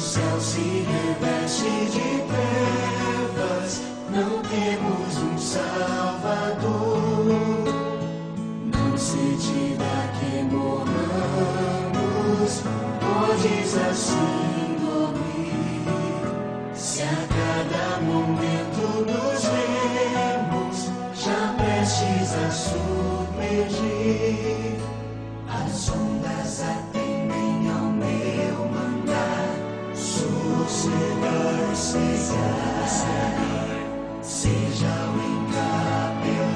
céu se reveste de trevas, não temos um Salvador. Não se diga que morramos, podes assim dormir. Se a cada momento nos vemos, já prestes a submergir, as ondas atendem ao meu mandar. Sossegai, seja o encapelado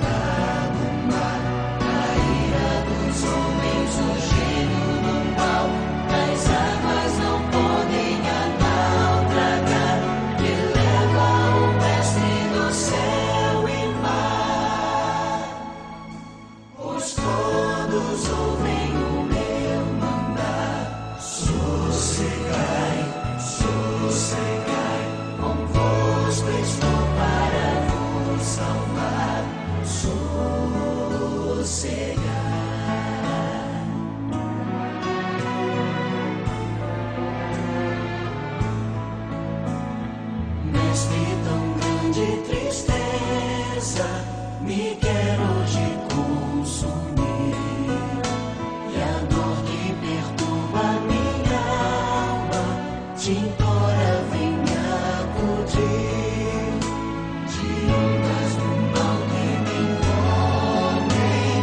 mar, a ira dos homens, o gênio do mal, as águas não podem a naufragar, que leva o mestre do céu e mar. Pois todos ouvem o meu mandar. Sossegai, convosco estou para vos salvar. Sossegai. Mestre, tão grande tristeza me quer hoje consumir, e a dor que perturba minha alma te implora, vem me acudir. De ondas do mal que me envolvem,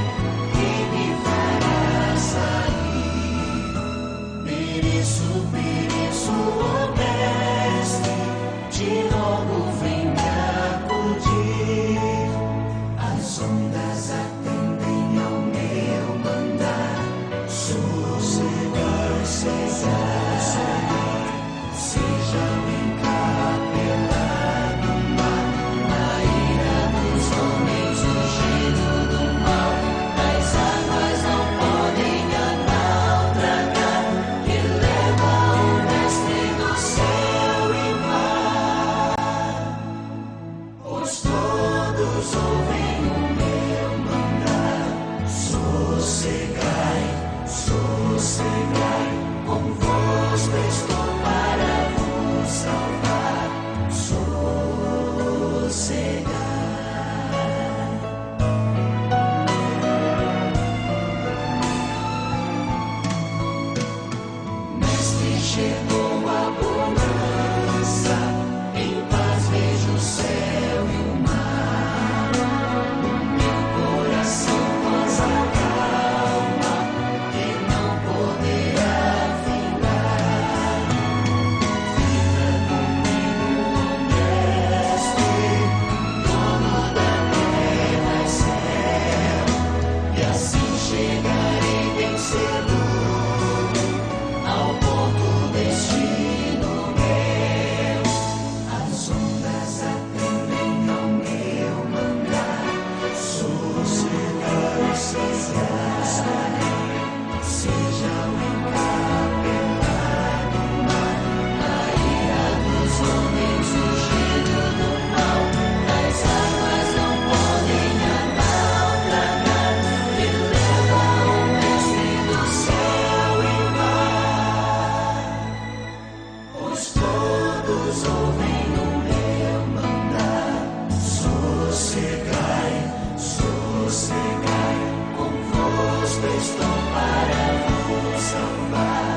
que me fará sair. Pereço, ó mestre, te rogo, vem me acudir. As ondas atendem ao meu mandar. Sossegai, seja o encapelado mar, a ira dos homens, o gênio do mal, as águas não podem a naufragar, que leva o mestre do céu e mar. Pois todos ouvem o meu mandar. Sossegai, convosco estou para vos salvar. Sossegai. Mestre, chegou a bonança, em paz vejo o céu e o mar. Meu coração voz acalma, que não poderá findar. Fica comigo, ó mestre, dono da terra e céu, e assim chegarei vencedor ao porto destino meu. As ondas atendem ao meu mandar. Sossegai, seja o encapelado mar, a ira dos homens, o gênio do mal, as águas não podem a naufragar, que leva o mestre do céu e mar. Pois todos ouvem o meu mandar. Sossegai, convosco estou para vos salvar.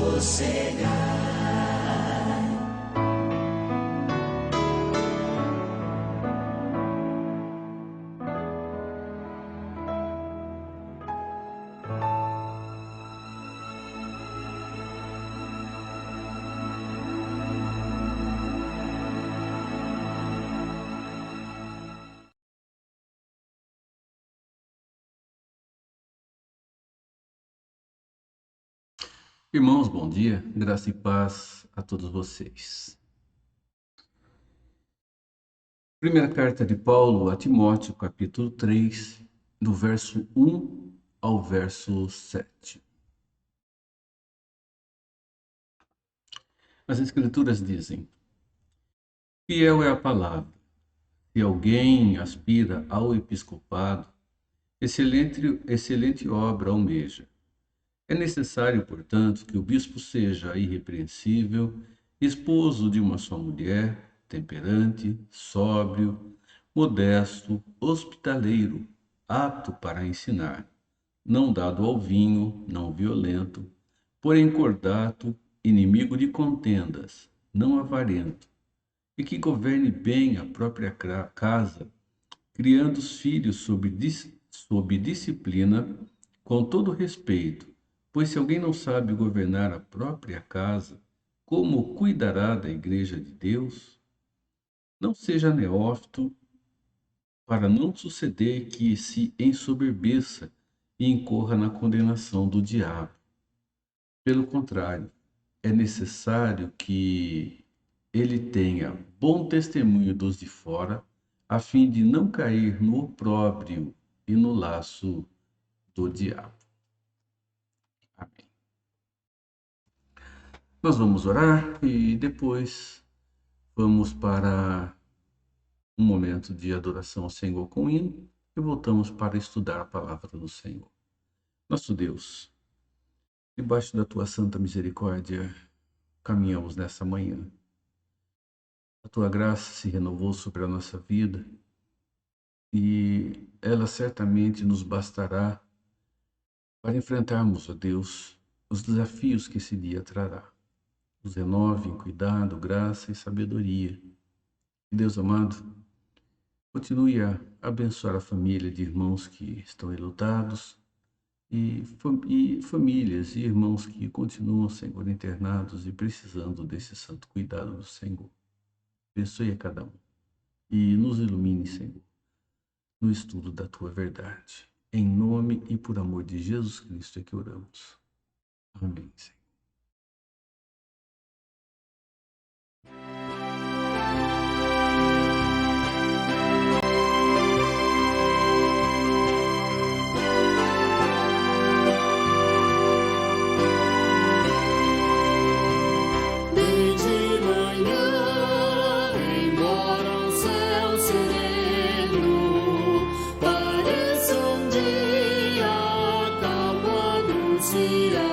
Sossegai. Irmãos, bom dia, graça e paz a todos vocês. Primeira carta de Paulo a Timóteo, capítulo 3, do verso 1 ao verso 7. As Escrituras dizem: fiel é a palavra. Se alguém aspira ao episcopado, excelente obra almeja. É necessário, portanto, que o bispo seja irrepreensível, esposo de uma só mulher, temperante, sóbrio, modesto, hospitaleiro, apto para ensinar, não dado ao vinho, não violento, porém cordato, inimigo de contendas, não avarento, e que governe bem a própria casa, criando os filhos sob disciplina, com todo respeito, pois se alguém não sabe governar a própria casa, como cuidará da igreja de Deus? Não seja neófito, para não suceder que se ensoberbeça e incorra na condenação do diabo. Pelo contrário, é necessário que ele tenha bom testemunho dos de fora, a fim de não cair no opróbrio e no laço do diabo. Amém. Nós vamos orar e depois vamos para um momento de adoração ao Senhor com hino e voltamos para estudar a palavra do Senhor. Nosso Deus, debaixo da tua santa misericórdia, caminhamos nessa manhã. A tua graça se renovou sobre a nossa vida e ela certamente nos bastará para enfrentarmos, ó Deus, os desafios que esse dia trará. Nos renove em cuidado, graça e sabedoria. E Deus amado, continue a abençoar a família de irmãos que estão enlutados e famílias e irmãos que continuam, Senhor, internados e precisando desse santo cuidado do Senhor. Abençoe a cada um e nos ilumine, Senhor, no estudo da tua verdade. Em nome e por amor de Jesus Cristo é que oramos. Amém, Senhor. De manhã, embora o céu sereno pareça um dia calmo anunciar,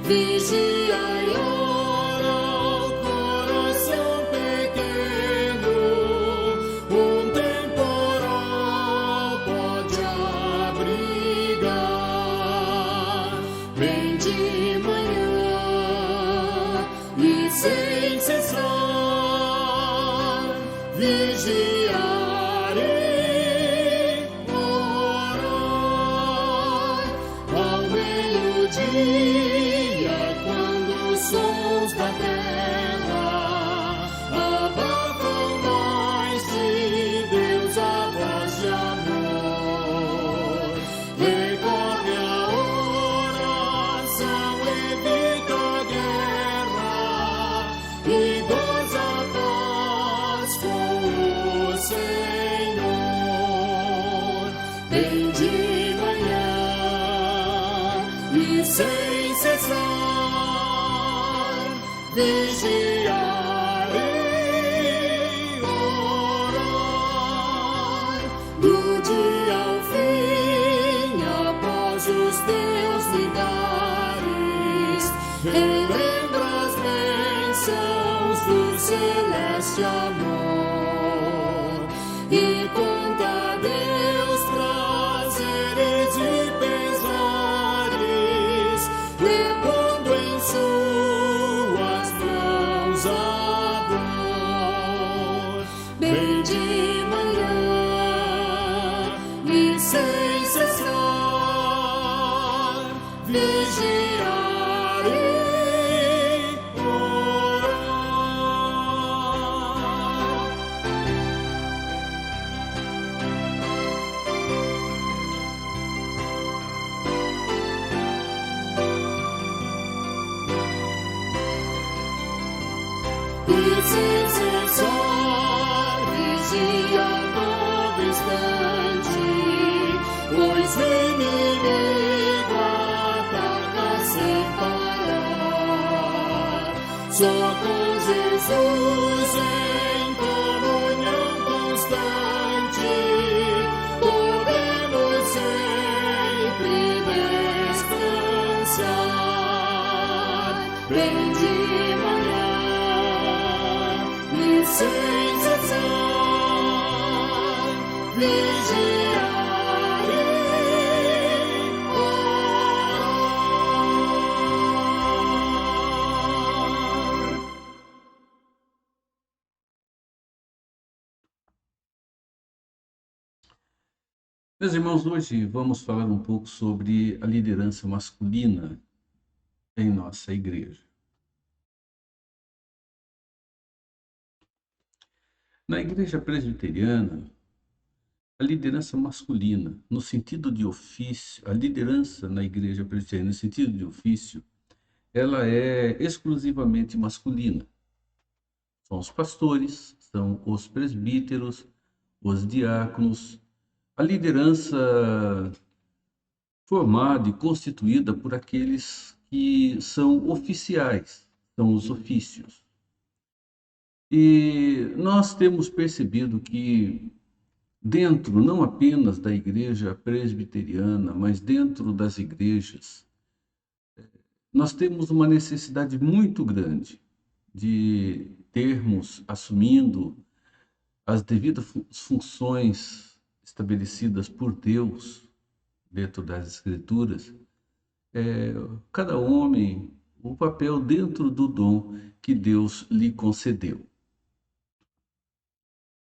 vigia e ora o coração pequeno, um temporal pode abrigar, bem de manhã. E sem cessar vigiar e orar ao meio-dia, quando os sons da terra abafam mais de Deus a voz de amor, recorre a oração, evita a guerra e goza a paz com o Senhor. Bem de manhã e sem cessar vigiar e orar, do dia ao fim, após os teus ligares, relembra as bênçãos do celeste amor e conta a Deus prazeres e pesares, repondo em suas mãos a dor. Bem de manhã e sem cessar vigiar e orar. E sem cessar vigia todo instante, pois o inimigo ataca sem parar. Só com Jesus em comunhão constante podemos sempre vem de manhã, e sem cessar vigiarei, orar. Meus irmãos, hoje vamos falar um pouco sobre a liderança masculina em nossa igreja. Na igreja presbiteriana, a liderança masculina, no sentido de ofício, a liderança na igreja presbiteriana, no sentido de ofício, ela é exclusivamente masculina. São os pastores, são os presbíteros, os diáconos, a liderança formada e constituída por aqueles que são oficiais, são os ofícios. E nós temos percebido que dentro, não apenas da igreja presbiteriana, mas dentro das igrejas, nós temos uma necessidade muito grande de termos, assumindo as devidas funções estabelecidas por Deus dentro das Escrituras, cada homem o papel dentro do dom que Deus lhe concedeu.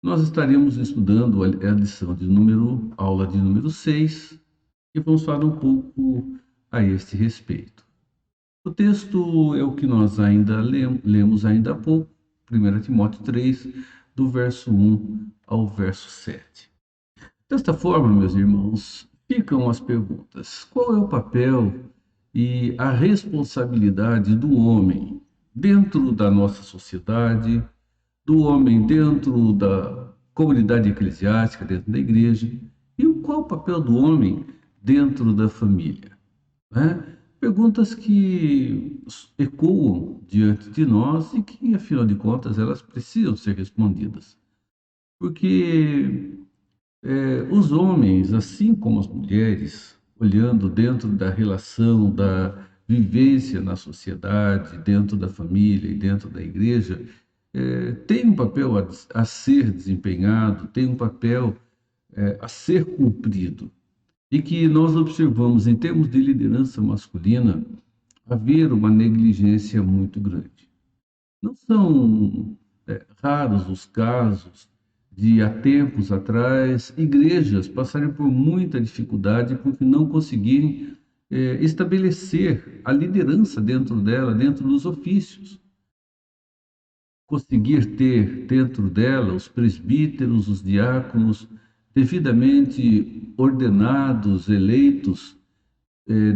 Nós estaremos estudando a lição aula de número 6, e vamos falar um pouco a este respeito. O texto é o que nós ainda lemos ainda há pouco, 1 Timóteo 3, do verso 1 ao verso 7. Desta forma, meus irmãos, ficam as perguntas: qual é o papel e a responsabilidade do homem dentro da nossa sociedade, do homem dentro da comunidade eclesiástica, dentro da igreja, e qual o papel do homem dentro da família? Perguntas que ecoam diante de nós e que, afinal de contas, elas precisam ser respondidas. Porque os homens, assim como as mulheres, olhando dentro da relação, da vivência na sociedade, dentro da família e dentro da igreja, tem um papel a ser desempenhado, tem um papel a ser cumprido. E que nós observamos, em termos de liderança masculina, haver uma negligência muito grande. Não são raros os casos de, há tempos atrás, igrejas passarem por muita dificuldade porque não conseguirem estabelecer a liderança dentro dela, dentro dos ofícios. Conseguir ter dentro dela os presbíteros, os diáconos, devidamente ordenados, eleitos,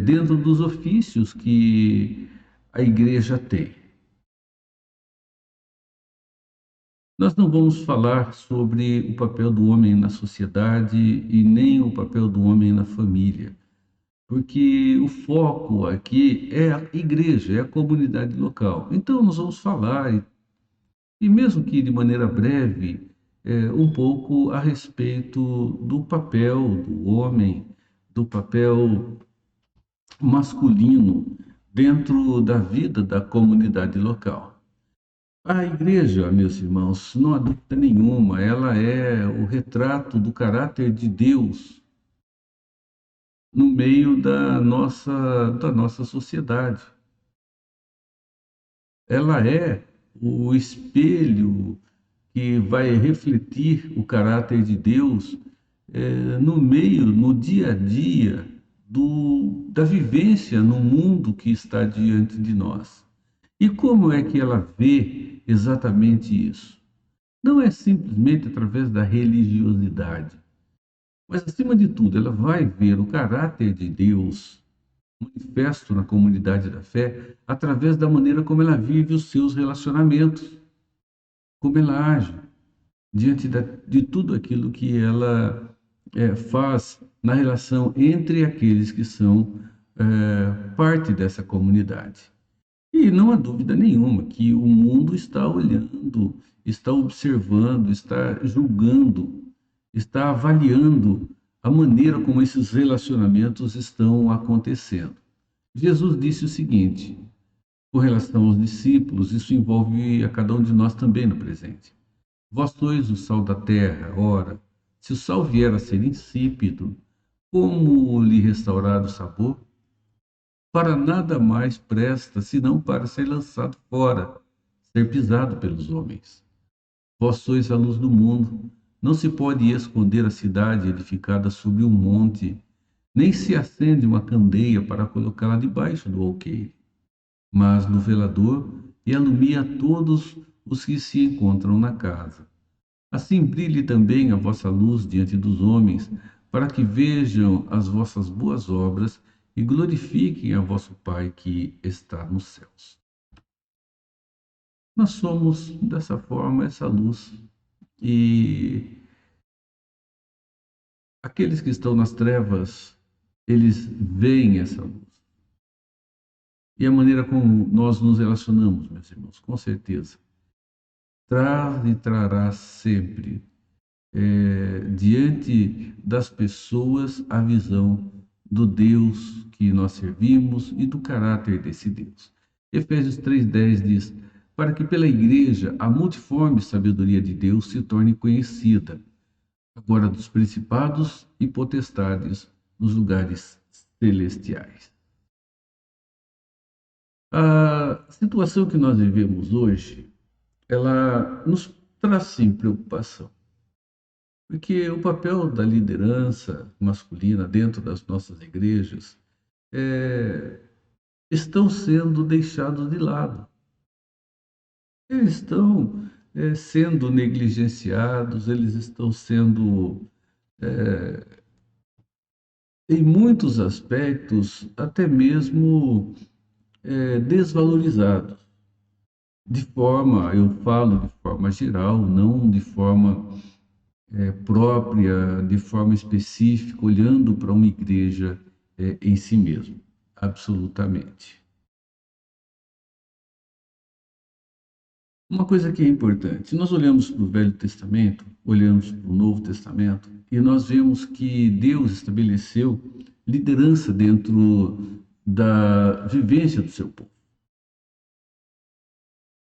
dentro dos ofícios que a igreja tem. Nós não vamos falar sobre o papel do homem na sociedade e nem o papel do homem na família, porque o foco aqui é a igreja, é a comunidade local. Então, nós vamos falar, e mesmo que de maneira breve, um pouco a respeito do papel do homem, do papel masculino dentro da vida da comunidade local. A igreja, meus irmãos, não há dúvida nenhuma, ela é o retrato do caráter de Deus no meio da nossa sociedade. Ela é o espelho que vai refletir o caráter de Deus no meio, no dia a dia da vivência no mundo que está diante de nós. E como é que ela vê exatamente isso? Não é simplesmente através da religiosidade, mas, acima de tudo, ela vai ver o caráter de Deus manifesto na comunidade da fé através da maneira como ela vive os seus relacionamentos, como ela age diante de tudo aquilo que ela faz na relação entre aqueles que são parte dessa comunidade. E não há dúvida nenhuma que o mundo está olhando, está observando, está julgando, está avaliando a maneira como esses relacionamentos estão acontecendo. Jesus disse o seguinte: Com relação aos discípulos, isso envolve a cada um de nós também no presente. Vós sois o sal da terra. Ora, se o sal vier a ser insípido, como lhe restaurar o sabor? Para nada mais presta, senão para ser lançado fora, ser pisado pelos homens. Vós sois a luz do mundo. Não se pode esconder a cidade edificada sobre um monte, nem se acende uma candeia para colocá-la debaixo do alqueire, mas no velador, e alumia todos os que se encontram na casa. Assim brilhe também a vossa luz diante dos homens, para que vejam as vossas boas obras e glorifiquem a vosso Pai que está nos céus. Nós somos, dessa forma, essa luz. E aqueles que estão nas trevas, eles veem essa luz. E a maneira como nós nos relacionamos, meus irmãos, com certeza, traz e trará sempre diante das pessoas a visão do Deus que nós servimos e do caráter desse Deus. Efésios 3,10 diz: para que pela igreja a multiforme sabedoria de Deus se torne conhecida, agora dos principados e potestades nos lugares celestiais. A situação que nós vivemos hoje, ela nos traz sim preocupação, porque o papel da liderança masculina dentro das nossas igrejas estão sendo deixados de lado. Eles estão sendo negligenciados, eles estão sendo, em muitos aspectos, até mesmo desvalorizados. Eu falo de forma geral, não de forma própria, de forma específica, olhando para uma igreja em si mesmo, absolutamente. Uma coisa que é importante, nós olhamos para o Velho Testamento, olhamos para o Novo Testamento, e nós vemos que Deus estabeleceu liderança dentro da vivência do seu povo.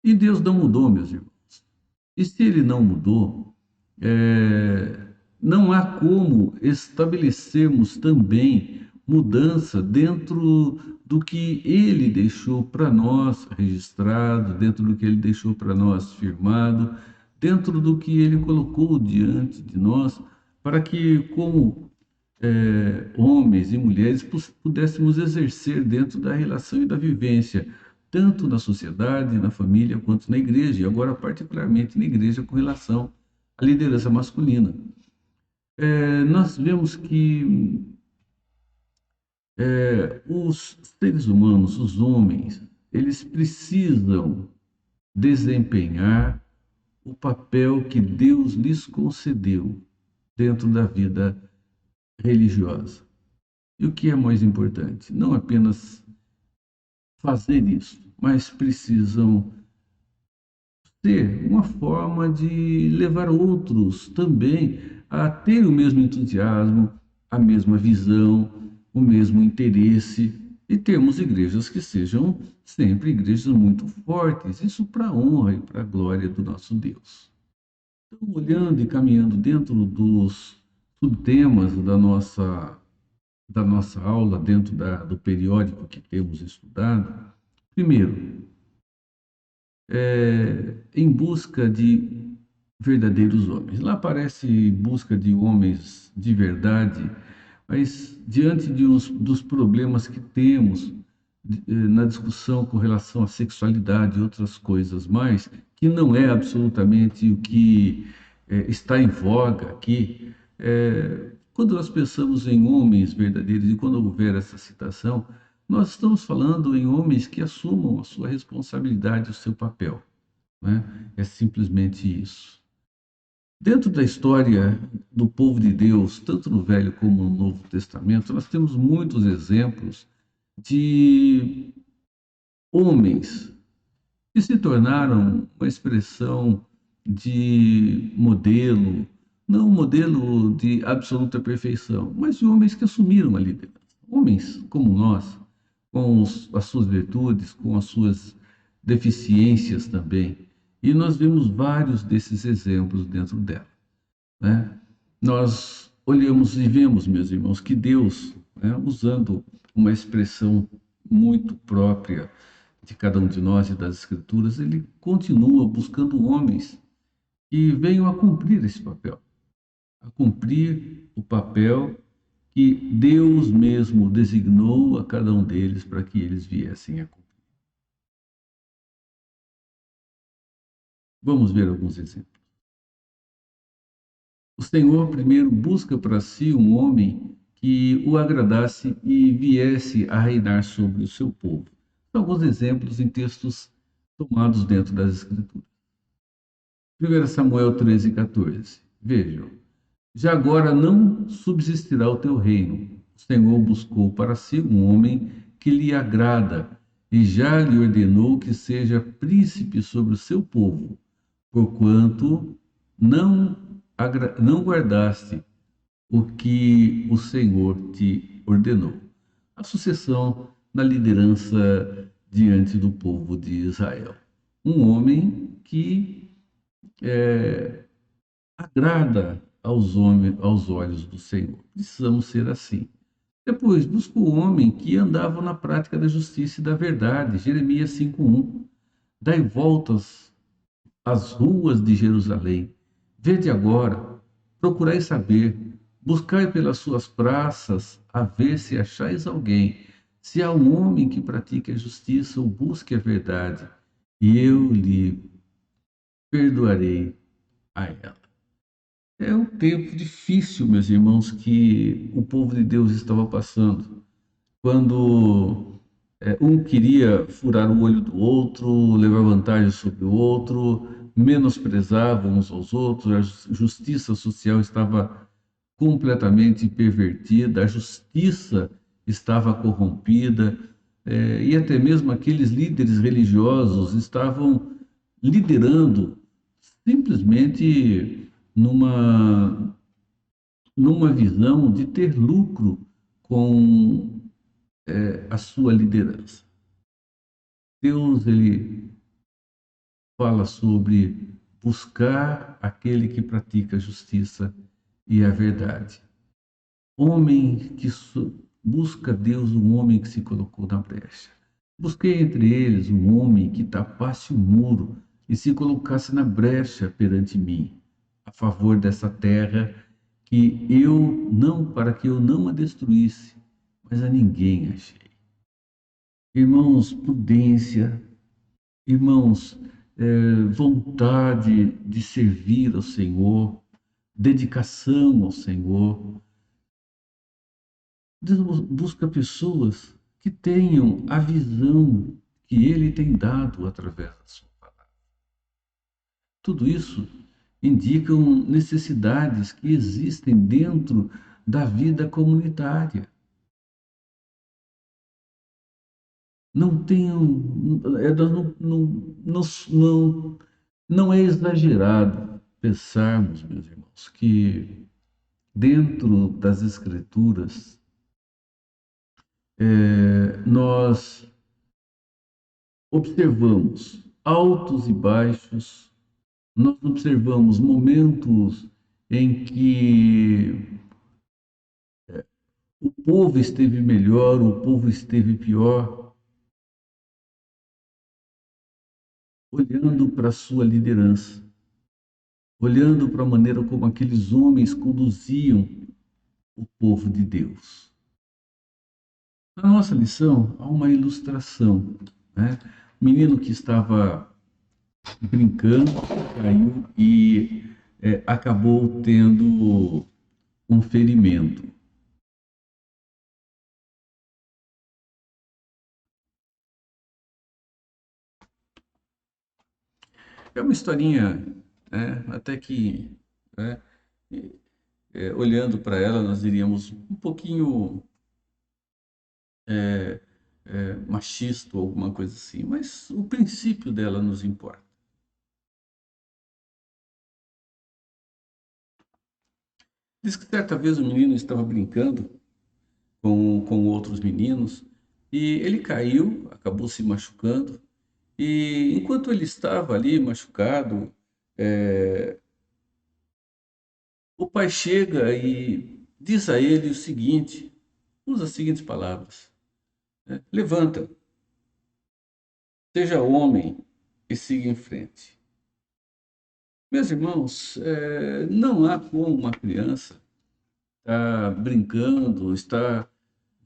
E Deus não mudou, meus irmãos. E se ele não mudou, não há como estabelecermos também mudança dentro do que ele deixou para nós registrado, dentro do que ele deixou para nós firmado, dentro do que ele colocou diante de nós, para que, como homens e mulheres, pudéssemos exercer dentro da relação e da vivência, tanto na sociedade, na família, quanto na igreja, e agora particularmente na igreja com relação à liderança masculina. Nós vemos que os seres humanos, os homens, eles precisam desempenhar o papel que Deus lhes concedeu dentro da vida religiosa. E o que é mais importante? Não apenas fazer isso, mas precisam ter uma forma de levar outros também a ter o mesmo entusiasmo, a mesma visão, o mesmo interesse, e termos igrejas que sejam sempre igrejas muito fortes, isso para a honra e para a glória do nosso Deus. Então, olhando e caminhando dentro dos subtemas da nossa aula, dentro do periódico que temos estudado, primeiro, em busca de verdadeiros homens. Lá aparece busca de homens de verdade, mas diante dos problemas que temos na discussão com relação à sexualidade e outras coisas mais, que não é absolutamente o que está em voga aqui, quando nós pensamos em homens verdadeiros e quando houver essa citação, nós estamos falando em homens que assumam a sua responsabilidade, o seu papel, né? É simplesmente isso. Dentro da história do povo de Deus, tanto no Velho como no Novo Testamento, nós temos muitos exemplos de homens que se tornaram uma expressão de modelo, não um modelo de absoluta perfeição, mas de homens que assumiram a liderança. Homens como nós, com as suas virtudes, com as suas deficiências também. E nós vemos vários desses exemplos dentro dela, né? Nós olhamos e vemos, meus irmãos, que Deus, né, usando uma expressão muito própria de cada um de nós e das Escrituras, ele continua buscando homens que venham a cumprir esse papel, a cumprir o papel que Deus mesmo designou a cada um deles para que eles viessem a cumprir. Vamos ver alguns exemplos. O Senhor primeiro busca para si um homem que o agradasse e viesse a reinar sobre o seu povo. São alguns exemplos em textos tomados dentro das Escrituras. 1 Samuel 13:14. Vejam, já agora não subsistirá o teu reino. O Senhor buscou para si um homem que lhe agrada e já lhe ordenou que seja príncipe sobre o seu povo, porquanto não, não guardaste o que o Senhor te ordenou. A sucessão na liderança diante do povo de Israel. Um homem que agrada aos homens, aos olhos do Senhor. Precisamos ser assim. Depois, busca o homem que andava na prática da justiça e da verdade. Jeremias 5:1. Dai voltas às ruas de Jerusalém. Vede agora, procurai saber, buscai pelas suas praças, a ver se achais alguém, se há um homem que pratique a justiça ou busque a verdade, e eu lhe perdoarei a ela. É um tempo difícil, meus irmãos, que o povo de Deus estava passando, quando um queria furar o olho do outro, levar vantagem sobre o outro, menosprezava uns aos outros, a justiça social estava completamente pervertida, a justiça estava corrompida, e até mesmo aqueles líderes religiosos estavam liderando simplesmente numa, numa visão de ter lucro com a sua liderança. Deus, ele fala sobre buscar aquele que pratica a justiça e a verdade. Homem que busca Deus, um homem que se colocou na brecha. Busquei entre eles um homem que tapasse o muro e se colocasse na brecha perante mim, a favor dessa terra, que eu não, para que eu não a destruísse, mas a ninguém achei. Irmãos, prudência, irmãos, vontade de servir ao Senhor, dedicação ao Senhor. Deus busca pessoas que tenham a visão que Ele tem dado através da sua palavra. Tudo isso indicam necessidades que existem dentro da vida comunitária. Não tenham, não é exagerado pensarmos, meus irmãos, que dentro das Escrituras nós observamos altos e baixos, nós observamos momentos em que o povo esteve melhor, o povo esteve pior, olhando para a sua liderança, olhando para a maneira como aqueles homens conduziam o povo de Deus. Na nossa lição, há uma ilustração, né? O menino que estava brincando caiu e acabou tendo um ferimento. É uma historinha, né, até que, né, olhando para ela, nós diríamos um pouquinho machista ou alguma coisa assim, mas o princípio dela nos importa. Diz que certa vez o menino estava brincando com outros meninos E ele caiu, acabou se machucando, e enquanto ele estava ali machucado, o pai chega e diz a ele o seguinte, usa as seguintes palavras, né? Levanta, seja homem e siga em frente. Meus irmãos, não há como uma criança estar brincando, estar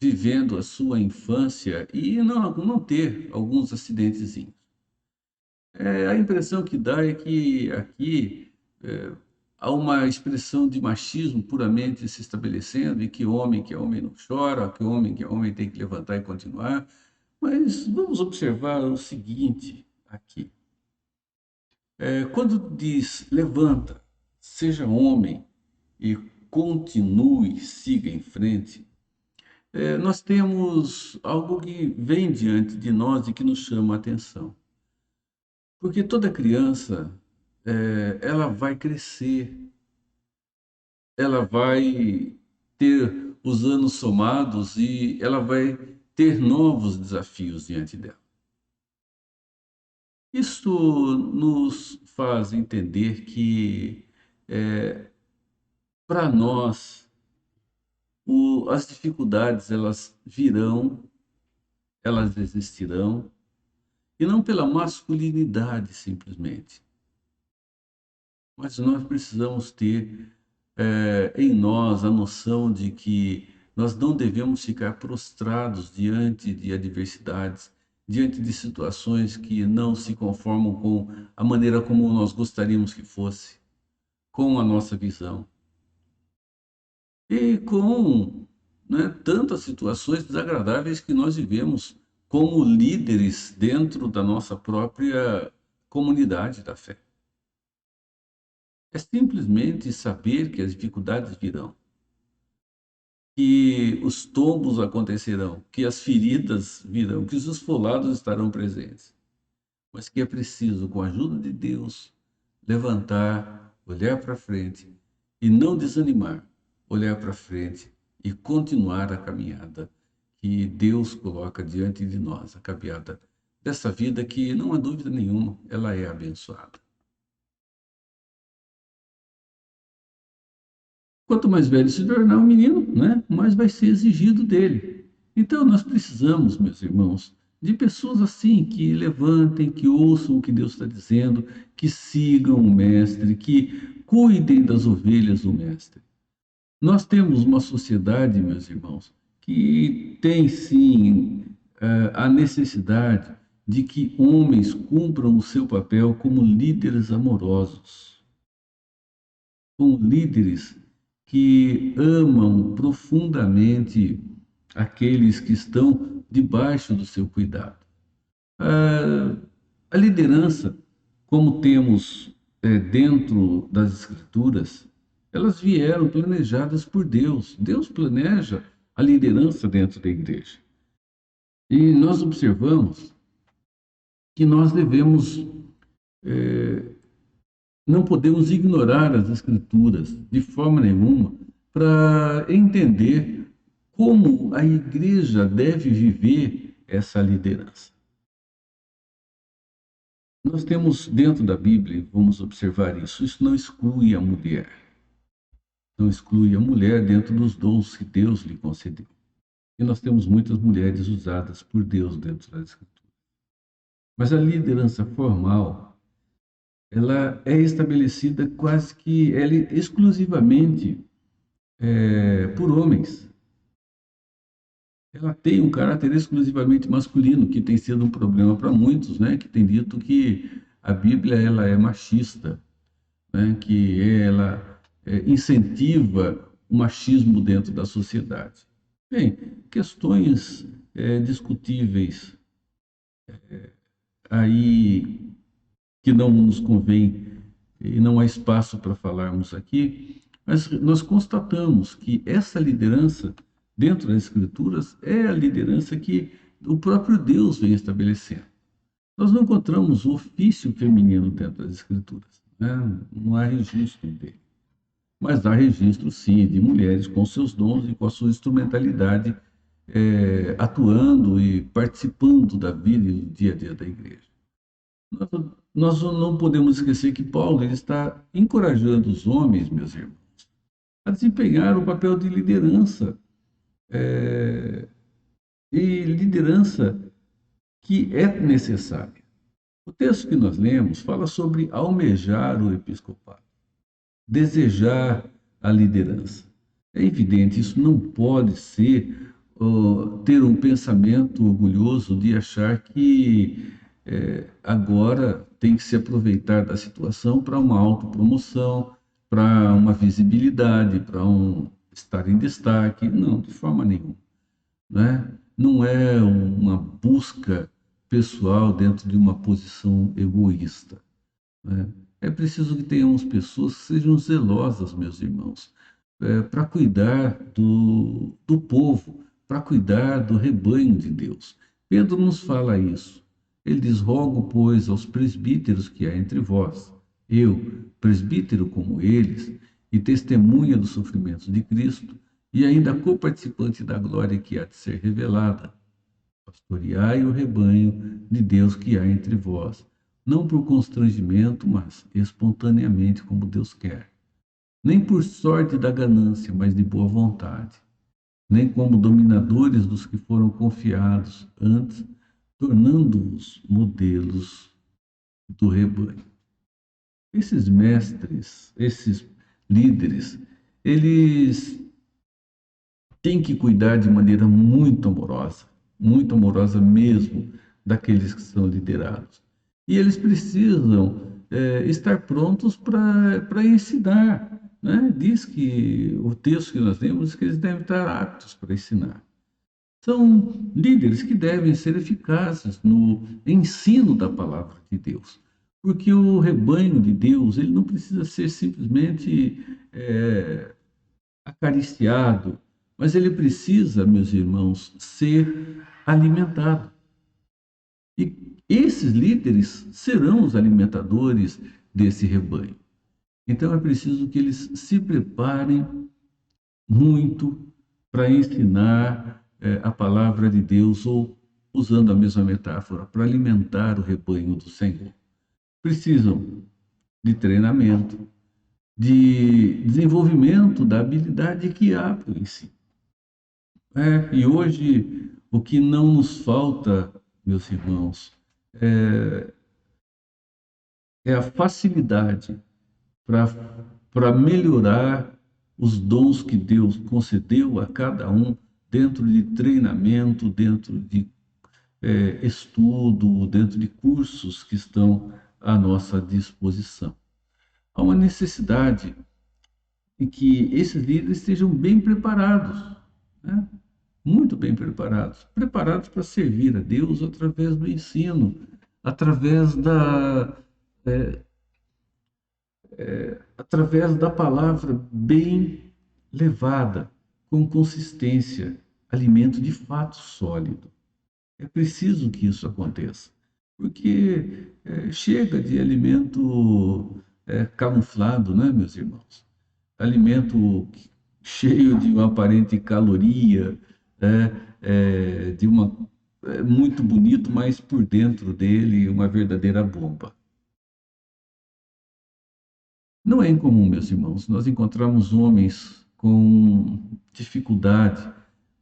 vivendo a sua infância e não ter alguns acidentezinhos. A impressão que dá é que aqui há uma expressão de machismo puramente se estabelecendo e que é homem não chora, que é homem tem que levantar e continuar. Mas vamos observar o seguinte aqui. Quando diz levanta, seja homem e continue, siga em frente, nós temos algo que vem diante de nós e que nos chama a atenção. Porque toda criança, ela vai crescer, ela vai ter os anos somados e ela vai ter novos desafios diante dela. Isto nos faz entender que, para nós, as dificuldades elas virão, elas existirão, e não pela masculinidade simplesmente, mas nós precisamos ter em nós a noção de que nós não devemos ficar prostrados diante de adversidades, diante de situações que não se conformam com a maneira como nós gostaríamos que fosse, com a nossa visão. E com, né, tantas situações desagradáveis que nós vivemos como líderes dentro da nossa própria comunidade da fé. É simplesmente saber que as dificuldades virão, que os tombos acontecerão, que as feridas virão, que os esfolados estarão presentes, mas que é preciso, com a ajuda de Deus, levantar, olhar para frente e não desanimar, olhar para frente e continuar a caminhada que Deus coloca diante de nós, a caminhada dessa vida que, não há dúvida nenhuma, ela é abençoada. Quanto mais velho se tornar o menino, né, mais vai ser exigido dele. Então, nós precisamos, meus irmãos, de pessoas assim, que levantem, que ouçam o que Deus está dizendo, que sigam o Mestre, que cuidem das ovelhas do Mestre. Nós temos uma sociedade, meus irmãos, que tem sim a necessidade de que homens cumpram o seu papel como líderes amorosos, como líderes que amam profundamente aqueles que estão debaixo do seu cuidado. A liderança, como temos dentro das Escrituras, elas vieram planejadas por Deus. Deus planeja a liderança dentro da igreja. E nós observamos que nós devemos, não podemos ignorar as Escrituras de forma nenhuma para entender como a igreja deve viver essa liderança. Nós temos dentro da Bíblia, vamos observar isso não exclui a mulher. Não exclui a mulher dentro dos dons que Deus lhe concedeu. E nós temos muitas mulheres usadas por Deus dentro da Escritura. Mas a liderança formal, ela é estabelecida quase que exclusivamente por homens. Ela tem um caráter exclusivamente masculino, que tem sido um problema para muitos, né? Que tem dito que a Bíblia ela é machista, né? Que ela incentiva o machismo dentro da sociedade. Bem, questões discutíveis aí que não nos convém e não há espaço para falarmos aqui, mas nós constatamos que essa liderança dentro das Escrituras é a liderança que o próprio Deus vem estabelecendo. Nós não encontramos o ofício feminino dentro das Escrituras, né? Não há registro dele. Mas há registro, sim, de mulheres com seus dons e com a sua instrumentalidade atuando e participando da vida e do dia a dia da igreja. Nós não podemos esquecer que Paulo ele está encorajando os homens, meus irmãos, a desempenhar o papel de liderança, e liderança que é necessária. O texto que nós lemos fala sobre almejar o episcopado, desejar a liderança. É evidente, isso não pode ser ter um pensamento orgulhoso de achar que agora tem que se aproveitar da situação para uma autopromoção, para uma visibilidade, para estar em destaque. Não, de forma nenhuma. Né? Não é uma busca pessoal dentro de uma posição egoísta. Né? É preciso que tenhamos pessoas que sejam zelosas, meus irmãos, para cuidar do povo, para cuidar do rebanho de Deus. Pedro nos fala isso. Ele diz: rogo, pois, aos presbíteros que há entre vós, eu, presbítero como eles, e testemunha dos sofrimentos de Cristo, e ainda coparticipante da glória que há de ser revelada, pastoreai o rebanho de Deus que há entre vós, não por constrangimento, mas espontaneamente, como Deus quer. Nem por sorte da ganância, mas de boa vontade. Nem como dominadores dos que foram confiados, antes, tornando-os modelos do rebanho. Esses mestres, esses líderes, eles têm que cuidar de maneira muito amorosa mesmo, daqueles que são liderados. E eles precisam estar prontos para ensinar. Né? Diz que o texto que nós lemos diz que eles devem estar aptos para ensinar. São líderes que devem ser eficazes no ensino da palavra de Deus. Porque o rebanho de Deus ele não precisa ser simplesmente acariciado, mas ele precisa, meus irmãos, ser alimentado. E esses líderes serão os alimentadores desse rebanho. Então é preciso que eles se preparem muito para ensinar a palavra de Deus, ou, usando a mesma metáfora, para alimentar o rebanho do Senhor. Precisam de treinamento, de desenvolvimento da habilidade que há para o ensino. E hoje, o que não nos falta, meus irmãos, é a facilidade para melhorar os dons que Deus concedeu a cada um dentro de treinamento, dentro de estudo, dentro de cursos que estão à nossa disposição. Há uma necessidade de que esses líderes estejam bem preparados, né? Muito bem preparados, preparados para servir a Deus através do ensino, através através da palavra bem levada, com consistência, alimento de fato sólido. É preciso que isso aconteça, porque chega de alimento camuflado, né, meus irmãos? Alimento cheio de uma aparente caloria, de uma muito bonito, mas por dentro dele uma verdadeira bomba. Não é incomum, meus irmãos, nós encontramos homens com dificuldade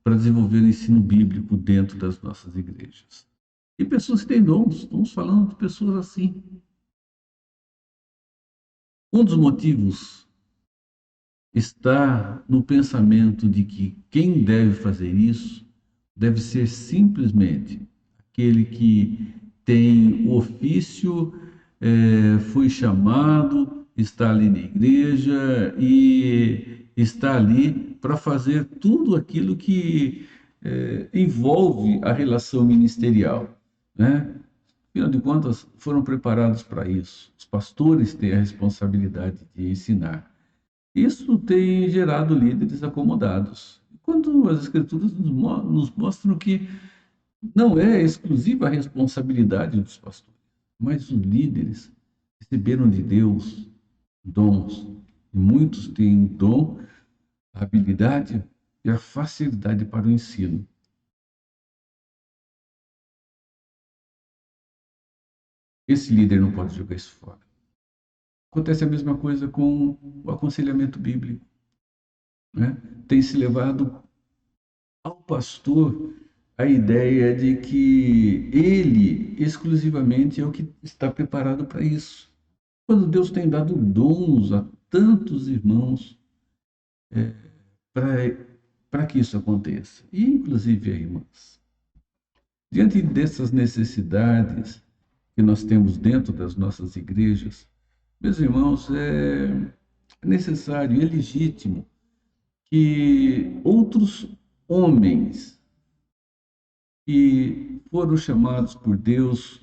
para desenvolver o ensino bíblico dentro das nossas igrejas. E pessoas que têm dons, estamos falando de pessoas assim. Um dos motivos está no pensamento de que quem deve fazer isso deve ser simplesmente aquele que tem o ofício, foi chamado, está ali na igreja e está ali para fazer tudo aquilo que envolve a relação ministerial, né? Afinal de contas, foram preparados para isso. Os pastores têm a responsabilidade de ensinar. Isso tem gerado líderes acomodados. Quando as Escrituras nos mostram que não é exclusiva a responsabilidade dos pastores, mas os líderes receberam de Deus dons. E muitos têm o dom, a habilidade e a facilidade para o ensino. Esse líder não pode jogar isso fora. Acontece a mesma coisa com o aconselhamento bíblico, né? Tem se levado ao pastor a ideia de que ele exclusivamente é o que está preparado para isso. Quando Deus tem dado dons a tantos irmãos para que isso aconteça, e inclusive a irmãs. Diante dessas necessidades que nós temos dentro das nossas igrejas, meus irmãos, é necessário, é legítimo que outros homens que foram chamados por Deus,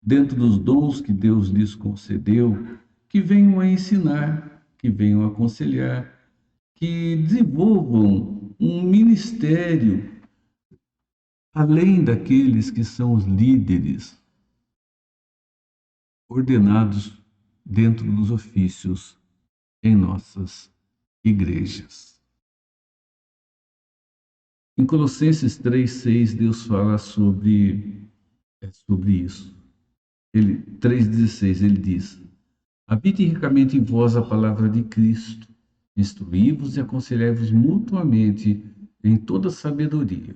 dentro dos dons que Deus lhes concedeu, que venham a ensinar, que venham a aconselhar, que desenvolvam um ministério além daqueles que são os líderes ordenados dentro dos ofícios em nossas igrejas. Em Colossenses 3,6, Deus fala sobre isso. 3,16, ele diz: habite ricamente em vós a palavra de Cristo, instruí-vos e aconselhai-vos mutuamente em toda sabedoria,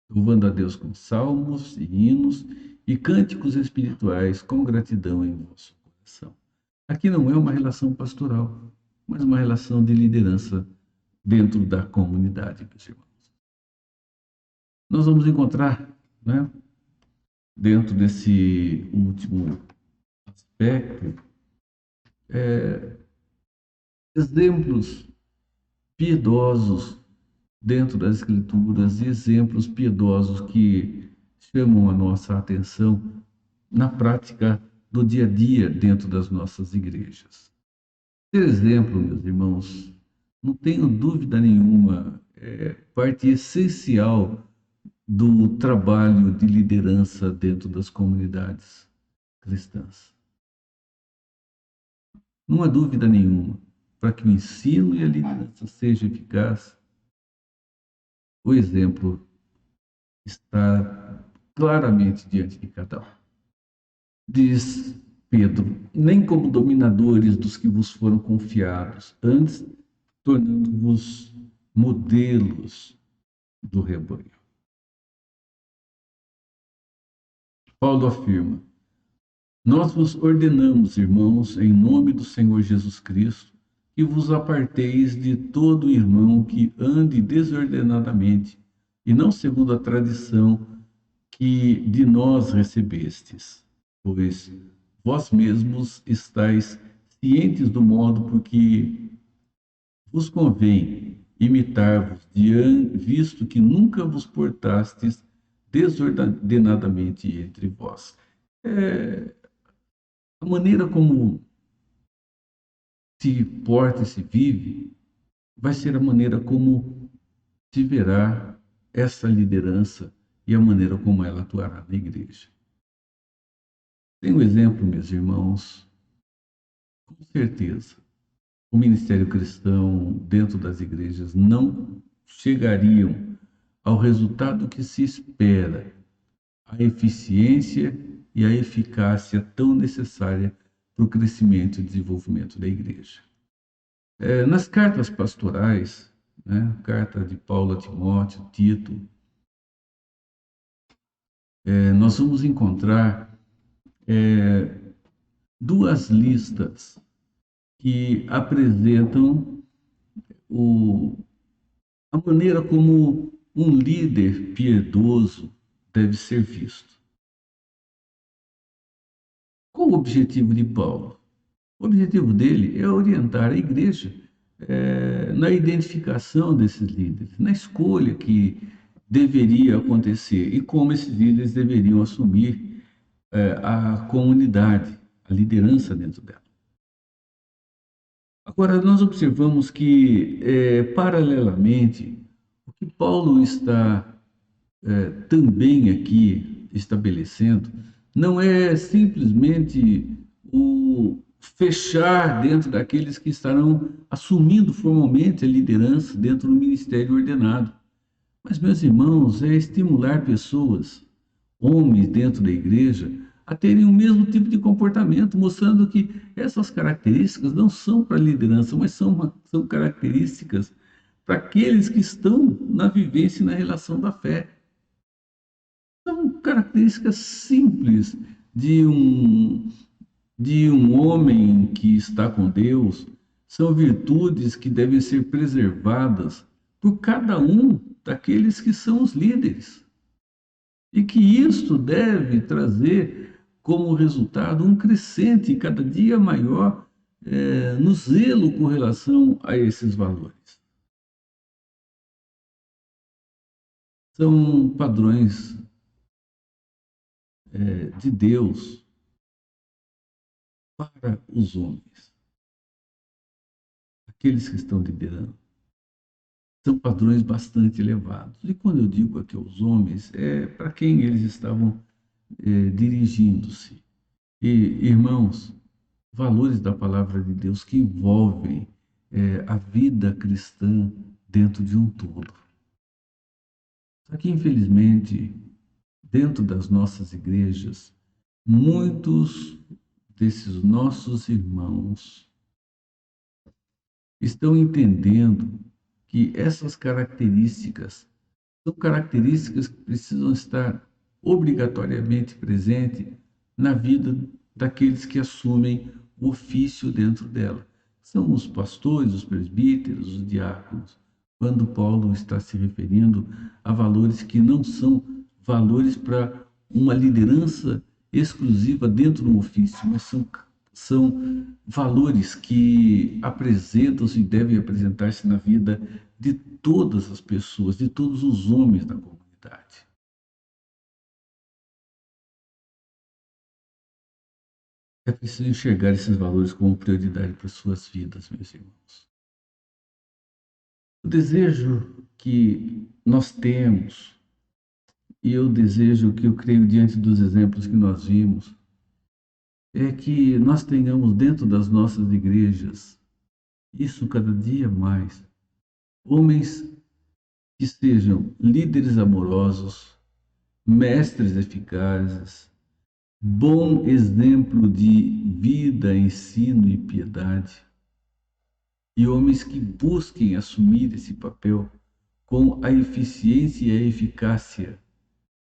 louvando a Deus com salmos e hinos e cânticos espirituais com gratidão em vosso coração. Aqui não é uma relação pastoral, mas uma relação de liderança dentro da comunidade, meus irmãos. Nós vamos encontrar, né, dentro desse último aspecto, exemplos piedosos dentro das Escrituras, exemplos piedosos que chamam a nossa atenção na prática do dia a dia dentro das nossas igrejas. Esse exemplo, meus irmãos, não tenho dúvida nenhuma, é parte essencial do trabalho de liderança dentro das comunidades cristãs. Não há dúvida nenhuma, para que o ensino e a liderança sejam eficazes, o exemplo está claramente diante de cada um. Diz Pedro: nem como dominadores dos que vos foram confiados, antes tornando-vos modelos do rebanho. Paulo afirma: nós vos ordenamos, irmãos, em nome do Senhor Jesus Cristo, que vos aparteis de todo irmão que ande desordenadamente, e não segundo a tradição que de nós recebestes, pois vós mesmos estáis cientes do modo por que vos convém imitar-vos, visto que nunca vos portastes desordenadamente entre vós. A maneira como se porta e se vive vai ser a maneira como se verá essa liderança e a maneira como ela atuará na igreja. Tem um exemplo, meus irmãos, com certeza, o ministério cristão dentro das igrejas não chegariam ao resultado que se espera, a eficiência e a eficácia tão necessária para o crescimento e desenvolvimento da igreja. Nas cartas pastorais, né, carta de Paulo a Timóteo, Tito, nós vamos encontrar duas listas que apresentam a maneira como um líder piedoso deve ser visto. Qual o objetivo de Paulo? O objetivo dele é orientar a igreja na identificação desses líderes, na escolha que deveria acontecer e como esses líderes deveriam assumir a comunidade, a liderança dentro dela. Agora, nós observamos que, paralelamente, o que Paulo está também aqui estabelecendo não é simplesmente o fechar dentro daqueles que estarão assumindo formalmente a liderança dentro do ministério ordenado. Mas, meus irmãos, é estimular pessoas, homens dentro da igreja, a terem o mesmo tipo de comportamento, mostrando que essas características não são para a liderança, mas são características para aqueles que estão na vivência e na relação da fé. São características simples de um, de um homem que está com Deus, são virtudes que devem ser preservadas por cada um daqueles que são os líderes. E que isto deve trazer como resultado um crescente cada dia maior no zelo com relação a esses valores. São padrões de Deus para os homens, aqueles que estão liderando. São padrões bastante elevados. E quando eu digo aqui aos homens, é para quem eles estavam dirigindo-se. E, irmãos, valores da palavra de Deus que envolvem a vida cristã dentro de um todo. Só que, infelizmente, dentro das nossas igrejas, muitos desses nossos irmãos estão entendendo que essas características são características que precisam estar obrigatoriamente presentes na vida daqueles que assumem o ofício dentro dela. São os pastores, os presbíteros, os diáconos, quando Paulo está se referindo a valores que não são valores para uma liderança exclusiva dentro de um ofício, mas são valores que apresentam-se e devem apresentar-se na vida de todas as pessoas, de todos os homens da comunidade. É preciso enxergar esses valores como prioridade para suas vidas, meus irmãos. O desejo que nós temos, e eu desejo que eu creio diante dos exemplos que nós vimos, é que nós tenhamos dentro das nossas igrejas, isso cada dia mais, homens que sejam líderes amorosos, mestres eficazes, bom exemplo de vida, ensino e piedade, e homens que busquem assumir esse papel com a eficiência e a eficácia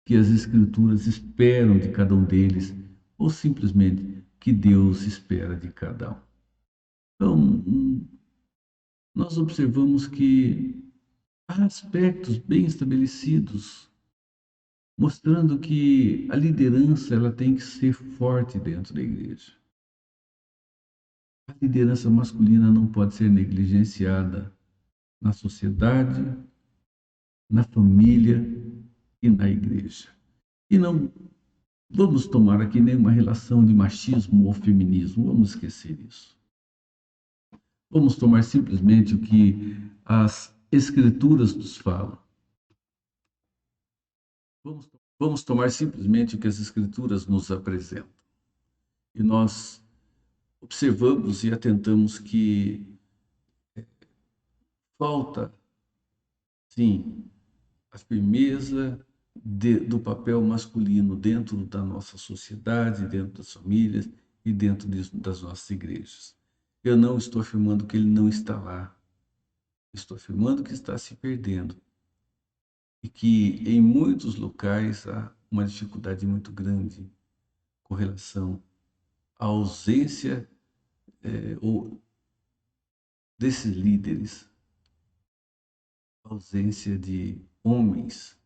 que as Escrituras esperam de cada um deles, ou simplesmente que Deus espera de cada um. Então, nós observamos que há aspectos bem estabelecidos, mostrando que a liderança ela tem que ser forte dentro da igreja. A liderança masculina não pode ser negligenciada na sociedade, na família e na igreja. E não vamos tomar aqui nenhuma relação de machismo ou feminismo, vamos esquecer isso. Vamos tomar simplesmente o que as Escrituras nos falam. Vamos tomar simplesmente o que as Escrituras nos apresentam. E nós observamos e atentamos que falta, sim, a firmeza do papel masculino dentro da nossa sociedade, dentro das famílias e dentro das nossas igrejas. Eu não estou afirmando que ele não está lá. Estou afirmando que está se perdendo e que em muitos locais há uma dificuldade muito grande com relação à ausência ou desses líderes, a ausência de homens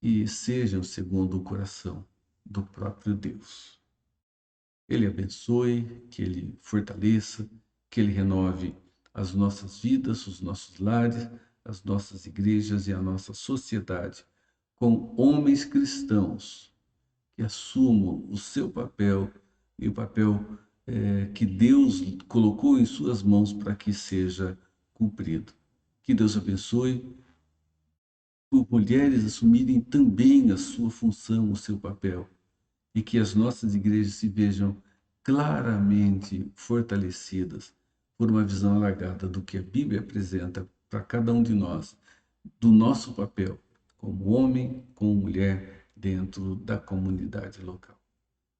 que sejam segundo o coração do próprio Deus. Ele abençoe, que Ele fortaleça, que Ele renove as nossas vidas, os nossos lares, as nossas igrejas e a nossa sociedade com homens cristãos que assumam o seu papel e o papel que Deus colocou em suas mãos para que seja cumprido. Que Deus abençoe por mulheres assumirem também a sua função, o seu papel, e que as nossas igrejas se vejam claramente fortalecidas por uma visão alargada do que a Bíblia apresenta para cada um de nós, do nosso papel como homem, como mulher dentro da comunidade local.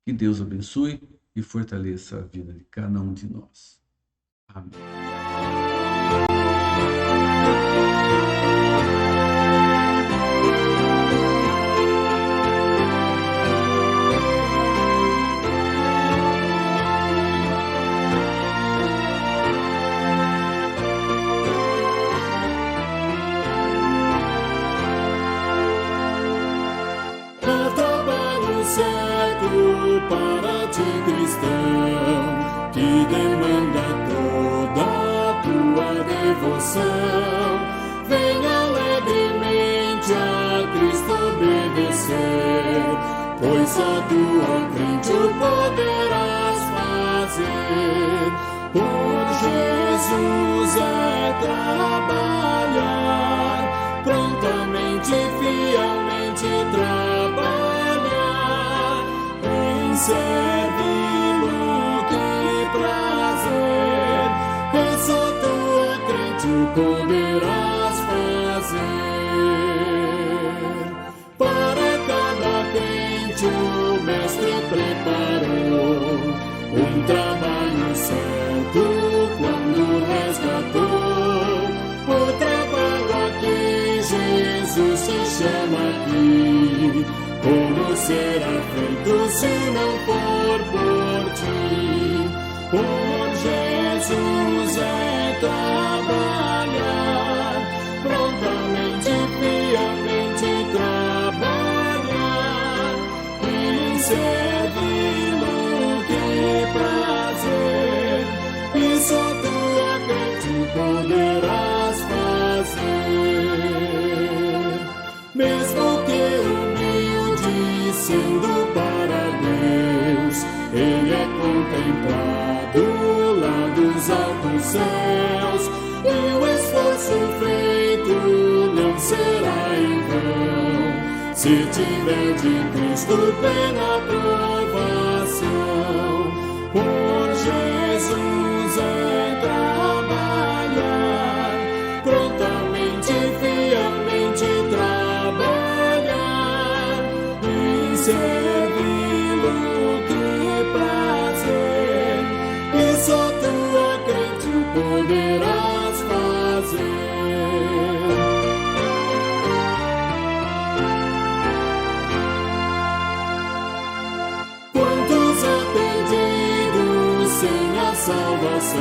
Que Deus abençoe e fortaleça a vida de cada um de nós. Amém. Há trabalho certo para ti, cristão, que demanda toda a tua devoção. Venha alegremente a Cristo obedecer, pois só tua crente o poderás fazer. Por Jesus é trabalhar, prontamente, fielmente trabalhar, em servi-lo, que prazer, e só tua crente o poderás fazer. Para cada crente o Mestre preparou um trabalho certo quando resgatou. O trabalho aqui, Jesus te chama aqui. Como será feito se não for por ti? Por Jesus é trabalhar, prontamente, fielmente trabalhar, e servi-lo, que prazer, e só tua crente poderás fazer. Mesmo que humilde sendo para Deus, Ele é contemplado lá dos altos céus, e o esforço feito não será em vão, se tiver de Cristo plena aprovação. Por Jesus é trabalhar, prontamente, fielmente trabalhar, e servi-lo, que prazer, e só tua crente poderás fazer. Quantos há perdidos sem a salvação?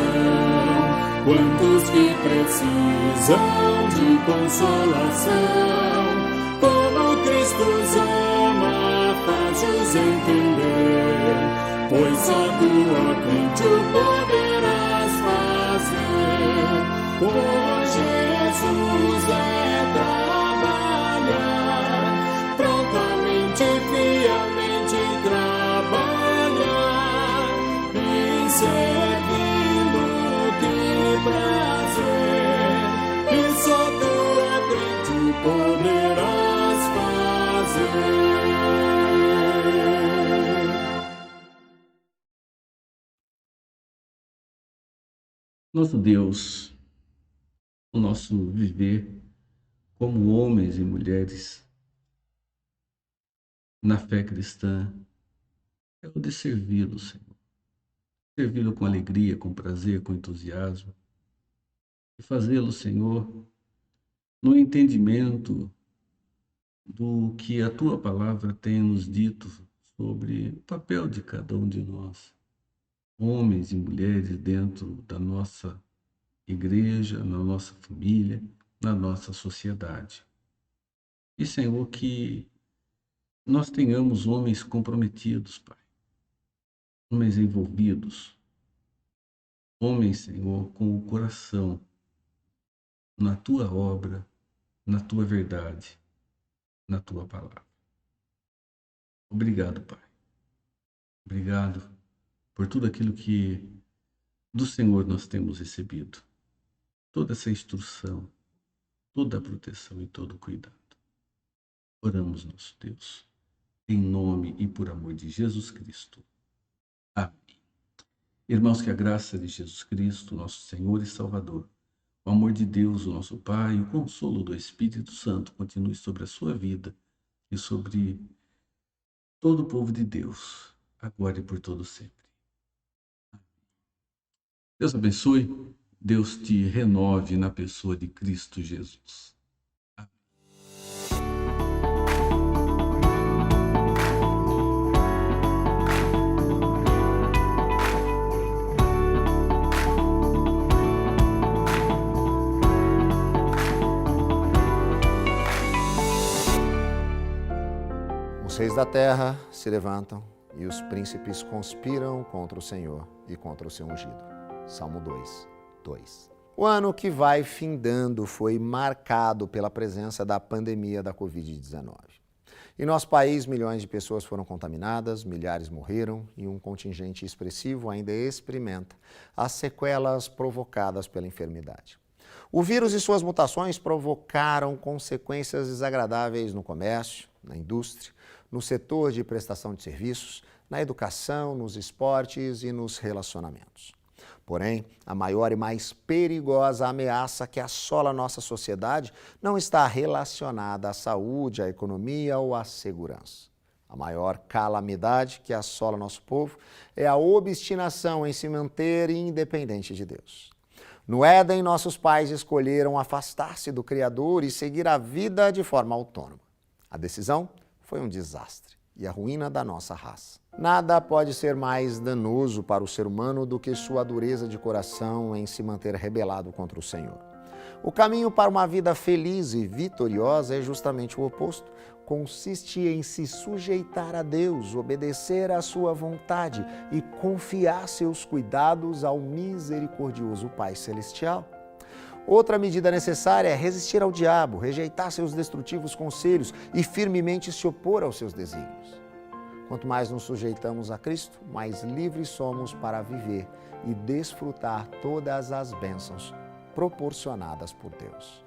Quantos que precisam de consolação? Como Cristo os ama, faz-os entender, pois só tua crente o poderás fazer. Por Jesus é trabalhar, prontamente, fielmente trabalhar, e servi-lo, que prazer, e só tua crente poderás fazer. Nosso Deus, o nosso viver como homens e mulheres na fé cristã é o de servi-lo, Senhor. Servi-lo com alegria, com prazer, com entusiasmo. E fazê-lo, Senhor, no entendimento do que a tua palavra tem nos dito sobre o papel de cada um de nós, homens e mulheres dentro da nossa igreja, na nossa família, na nossa sociedade. E, Senhor, que nós tenhamos homens comprometidos, Pai, homens envolvidos, homens, Senhor, com o coração na tua obra, na tua verdade, na tua palavra. Obrigado, Pai. Obrigado por tudo aquilo que do Senhor nós temos recebido. Toda essa instrução, toda a proteção e todo o cuidado. Oramos, nosso Deus, em nome e por amor de Jesus Cristo. Amém. Irmãos, que a graça de Jesus Cristo, nosso Senhor e Salvador, o amor de Deus, o nosso Pai, e o consolo do Espírito Santo continue sobre a sua vida e sobre todo o povo de Deus, agora e por todo sempre. Deus abençoe, Deus te renove na pessoa de Cristo Jesus. Os reis da terra se levantam e os príncipes conspiram contra o Senhor e contra o seu ungido. Salmo 2:2. O ano que vai findando foi marcado pela presença da pandemia da Covid-19. Em nosso país, milhões de pessoas foram contaminadas, milhares morreram e um contingente expressivo ainda experimenta as sequelas provocadas pela enfermidade. O vírus e suas mutações provocaram consequências desagradáveis no comércio, na indústria, no setor de prestação de serviços, na educação, nos esportes e nos relacionamentos. Porém, a maior e mais perigosa ameaça que assola a nossa sociedade não está relacionada à saúde, à economia ou à segurança. A maior calamidade que assola nosso povo é a obstinação em se manter independente de Deus. No Éden, nossos pais escolheram afastar-se do Criador e seguir a vida de forma autônoma. A decisão foi um desastre e a ruína da nossa raça. Nada pode ser mais danoso para o ser humano do que sua dureza de coração em se manter rebelado contra o Senhor. O caminho para uma vida feliz e vitoriosa é justamente o oposto. Consiste em se sujeitar a Deus, obedecer à sua vontade e confiar seus cuidados ao misericordioso Pai Celestial. Outra medida necessária é resistir ao diabo, rejeitar seus destrutivos conselhos e firmemente se opor aos seus desígnios. Quanto mais nos sujeitamos a Cristo, mais livres somos para viver e desfrutar todas as bênçãos proporcionadas por Deus.